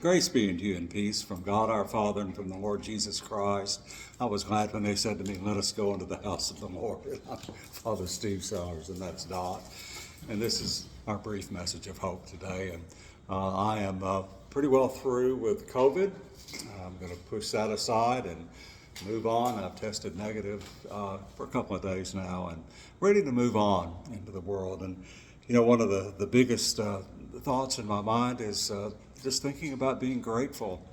Grace be unto you and peace from God our Father and from the Lord Jesus Christ. I was glad when they said to me, let us go into the house of the Lord. I'm Father Steve Sellers, and that's Dot. And this is our brief message of hope today. And I am pretty well through with COVID. I'm going to push that aside and move on. I've tested negative for a couple of days now and ready to move on into the world. And you know, one of the biggest thoughts in my mind is just thinking about being grateful,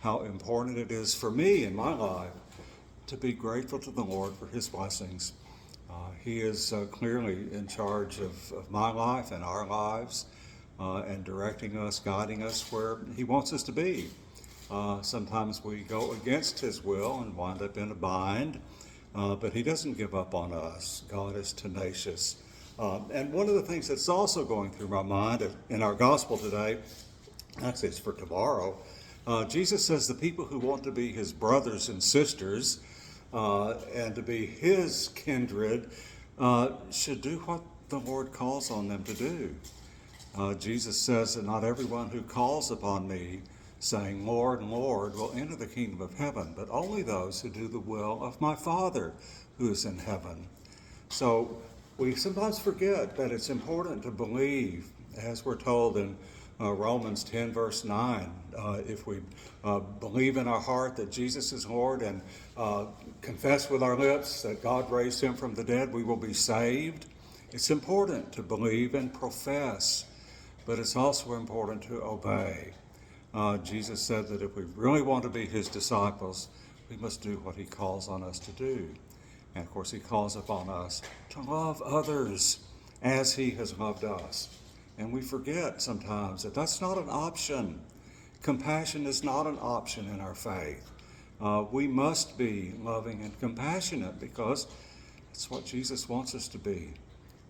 how important it is for me in my life to be grateful to the Lord for his blessings. He is clearly in charge of my life and our lives and directing us, guiding us where he wants us to be. Sometimes we go against his will and wind up in a bind, but he doesn't give up on us. God is tenacious. And one of the things that's also going through my mind in our gospel today, actually it's for tomorrow, Jesus says the people who want to be his brothers and sisters and to be his kindred should do what the Lord calls on them to do. Jesus says that not everyone who calls upon me, saying, Lord, Lord, will enter the kingdom of heaven, but only those who do the will of my Father who is in heaven. So we sometimes forget that it's important to believe, as we're told in Romans 10, verse 9. If we believe in our heart that Jesus is Lord and confess with our lips that God raised him from the dead, we will be saved. It's important to believe and profess, but it's also important to obey. Jesus said that if we really want to be his disciples, we must do what he calls on us to do. And of course, he calls upon us to love others as he has loved us. And we forget sometimes that that's not an option. Compassion is not an option in our faith. We must be loving and compassionate because it's what Jesus wants us to be.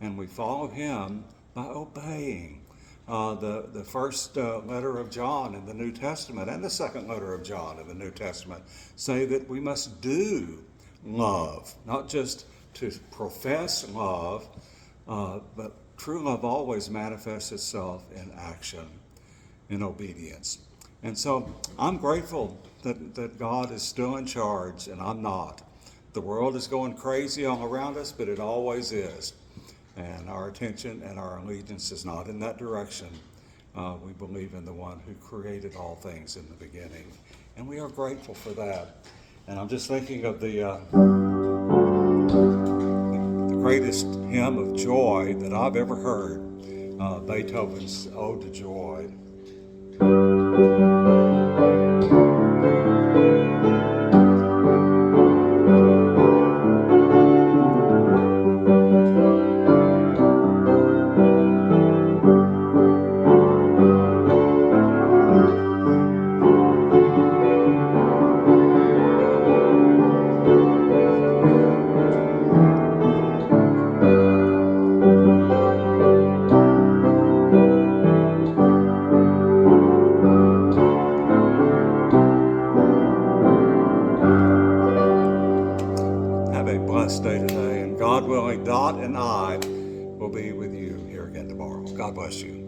And we follow him by obeying. The first letter of John in the New Testament and the second letter of John in the New Testament say that we must do love, not just to profess love, but true love always manifests itself in action, in obedience. And so I'm grateful that God is still in charge and I'm not. The world is going crazy all around us, but it always is. And our attention and our allegiance is not in that direction. We believe in the one who created all things in the beginning. And we are grateful for that. And I'm just thinking of the greatest hymn of joy that I've ever heard, Beethoven's Ode to Joy. Have a blessed day today, and God willing, Dot and I will be with you here again tomorrow. God bless you.